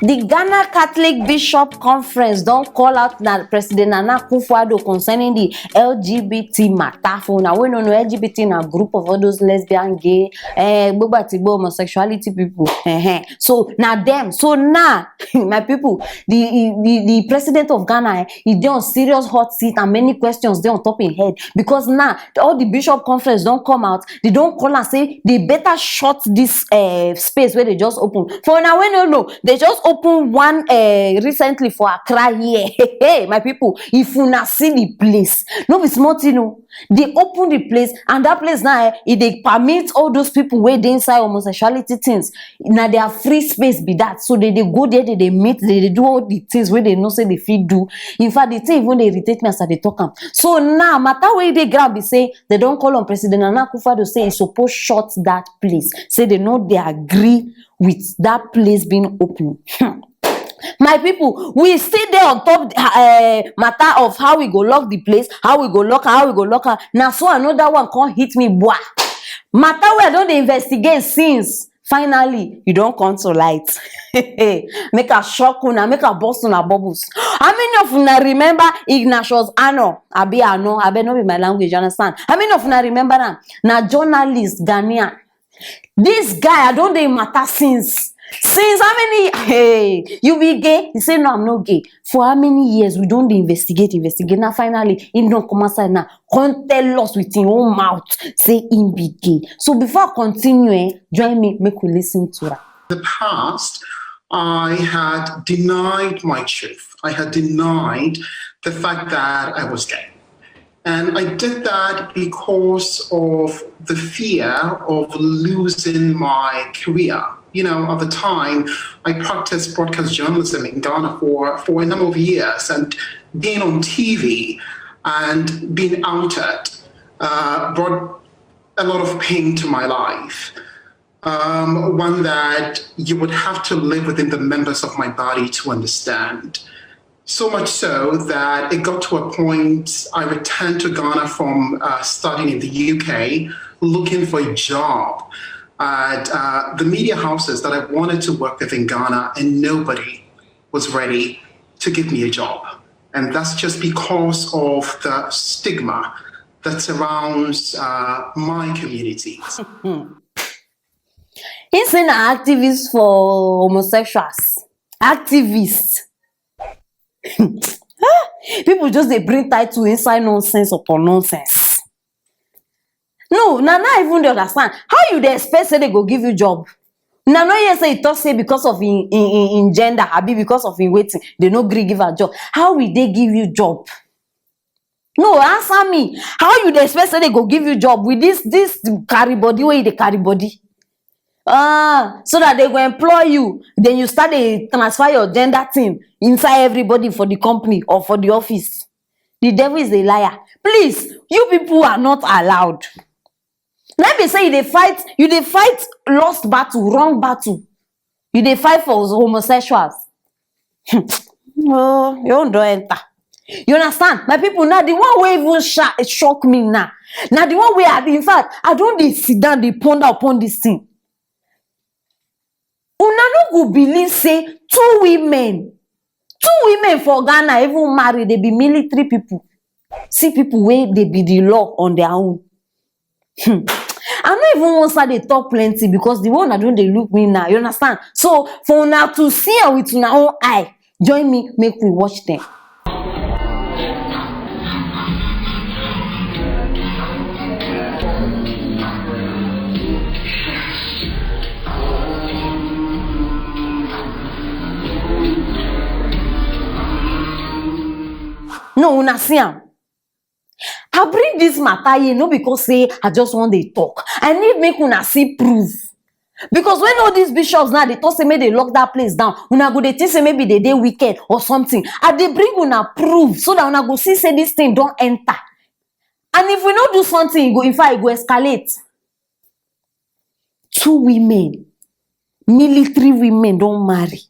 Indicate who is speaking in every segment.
Speaker 1: The Ghana Catholic Bishop Conference don't call out President Nana Akufo-Addo concerning the LGBT matter. For now, we don't know LGBT na group of all those lesbian, gay, homosexuality people. So now them. So now, my people, the president of Ghana, he dey on serious hot seat and many questions dey on top in head because now all the Bishop Conference don't come out. They don't call and say they better shut this space where they just open. For now, we don't know. They just open one recently for Accra here. Hey, my people, if you not see the place, no be small thing, no. They open the place and that place now, if they permit all those people where they inside homosexuality things, now they are free space be that. So they go there, they meet, they do all the things where they know say they fit do. In fact, the thing even they irritate me as they talk am. So now, matter where they grab be say they don't call on President Nana Akufo-Addo say he suppose shut that place. Say they know they agree with that place being open. My people, we still there on top matter of how we go lock the place, how we go lock her. Now so another one can't hit me, boy. Matter where don't they investigate since finally you don't come to light. Make a shock una, make a bust una bubbles. How many of una remember Ignatius Ano? I be no be my language, you understand? How many of una remember that? Now journalist Ghanaian. This guy, I don't dey matter since how many? Hey, you be gay? He say no, I'm not gay. For how many years we don't investigate? Now finally, he don't come outside now. Can't tell us with his own mouth. Say him be gay. So before I continue, join me, make we listen to that.
Speaker 2: In the past, I had denied my truth. I had denied the fact that I was gay. And I did that because of the fear of losing my career. You know, at the time, I practiced broadcast journalism in Ghana for a number of years, and being on TV and being outed brought a lot of pain to my life. One that you would have to live within the members of my body to understand. So much so that it got to a point I returned to Ghana from studying in the UK, looking for a job at the media houses that I wanted to work with in Ghana, and nobody was ready to give me a job. And that's just because of the stigma that surrounds my communities.
Speaker 1: He's an activist for homosexuals. Activist. People just they bring title inside nonsense upon nonsense. No, now even they understand. How you they expect say they go give you job? Now no yes say it talk say because of in gender, happy because of in waiting, they no gree give a job. How will they give you job? No, answer me. How you they expect say they go give you job with this carry body where they carry body? So that they go employ you, then you start to transfer your gender thing inside everybody for the company or for the office. The devil is a liar. Please, you people are not allowed. Let me say you they fight lost battle, wrong battle. You they fight for homosexuals. Oh, you don't enter. You understand? My people, now the one way even shock me now. Now the one way in fact, I don't dey sit down, they ponder upon this thing. Una no go believe say two women for Ghana even marry, they be military people. See people where they be the law on their own. I don't even want to they talk plenty because the one that don't they look me now. You understand? So for now to see her with your own eye, join me, make we watch them. No, una see am. I bring this matter here no because say I just want to talk. I need make una see proof. Because when all these bishops now they talk say maybe they lock that place down, una go they think say maybe they dey wicked or something. And they bring una proof so that una go see say this thing don't enter. And if we not do something, in fact, it go escalate. Two women, military women don't marry.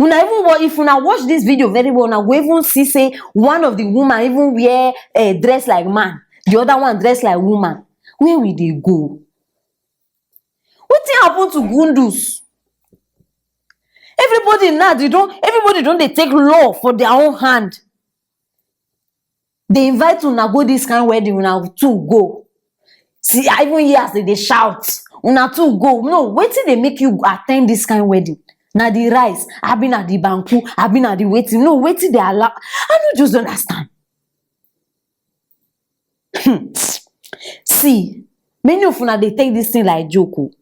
Speaker 1: Una even if una watch this video very well, una go even see say one of the woman even wear a dress like man, the other one dress like woman. Where will they go? What thing happen to Gundus? Everybody now, everybody don't they take law for their own hand. They invite una go this kind of wedding, una two go. See, I even hear as they shout, una two go. No, wait till they make you attend this kind of wedding. Now the rice, I've been at the banku, I've been at the waiting. No, wait till they allow. I don't just understand. See, many of una they take this thing like joke.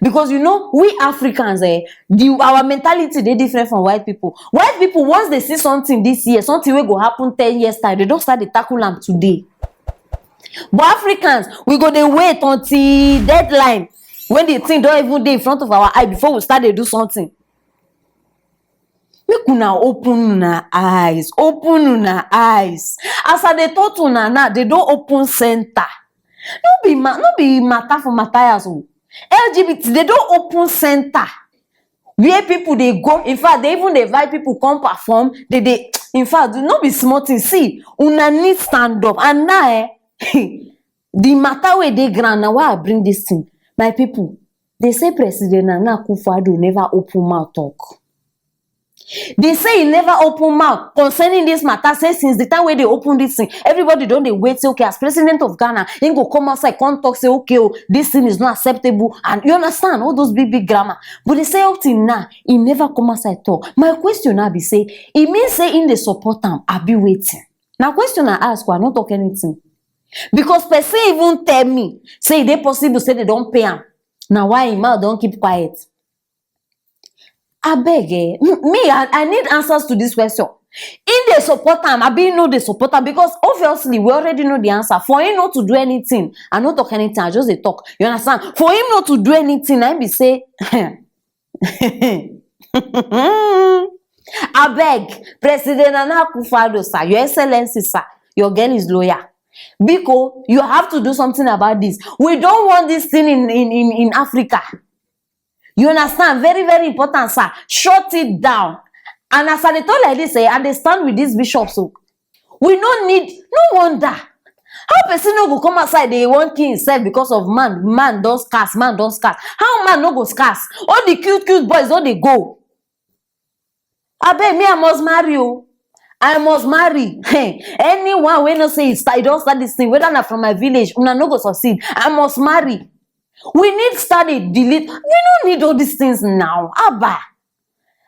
Speaker 1: Because we Africans, our mentality they different from white people. White people, once they see something this year, something will go happen 10 years time, they don't start the tackle them today. But Africans, we go they wait until deadline when the thing don't even dey in front of our eye before we start to do something. Make una open una eyes, As I they talk to una now, they don't open center. No be matter for Matthias. LGBT, they don't open center where people they go. In fact, they even invite people come perform. They in fact, do not be smart. See, una need stand up. And now, the matter where they grand now, why I bring this thing, my people. They say President Nana Akufo-Addo never open mouth talk. They say he never open mouth concerning this matter. Say since the time where they open this thing, everybody don't they wait. Say okay, as president of Ghana, he go come outside, come talk. Say okay, this thing is not acceptable, and you understand all those big grammar. But they say up till now, he never come outside talk. My question now be say, it means say in the support time, I be waiting. Now question I ask, I not talk anything because person even tell me say they possible say they don't pay him. Now why him mouth don't keep quiet? I beg, I need answers to this question. In the support time, I be know the support time because obviously we already know the answer. For him not to do anything, I not talk anything, I just dey talk. You understand? For him not to do anything, I be say, I beg, President Nana Akufo-Addo, sir, Your Excellency, sir, your girl is lawyer. Because you have to do something about this. We don't want this thing in Africa. You understand? Very, very important, sir. Shut it down. And as I told like this, I understand with these bishops. So we don't need, no wonder. How person no go come outside, they want king himself because of man. Man don't scarce, How man no go scarce? All the cute boys, don't they go? I bet me, I must marry you. I must marry. Hey, anyone when no say it don't start this thing, whether not from my village, una no go succeed. I must marry. We need study, delete. We don't need all these things now. Abba.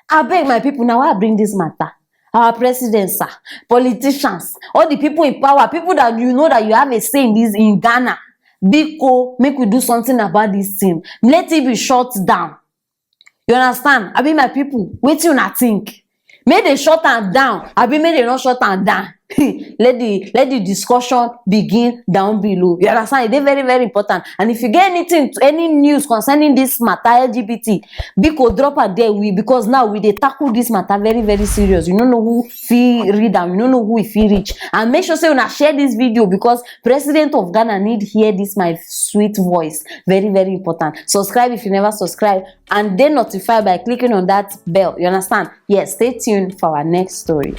Speaker 1: I beg my people now, I bring this matter. Our presidents, sir, politicians, all the people in power, people that you know that you have a say in this in Ghana. Biko, make we do something about this thing. Let it be shut down. You understand? I be my people, wait till I think. May they shut them down. I be may they not shut them down. let the discussion begin down below. You understand? It's very, very important. And if you get any news concerning this matter, LGBT, because drop it there, because now we they tackle this matter very, very serious. You don't know who feel read them, you don't know who if he reach. And make sure say you share this video because President of Ghana need hear this my sweet voice. Very, very important. Subscribe if you never subscribe, and then notify by clicking on that bell. You understand? Yes, stay tuned for our next story.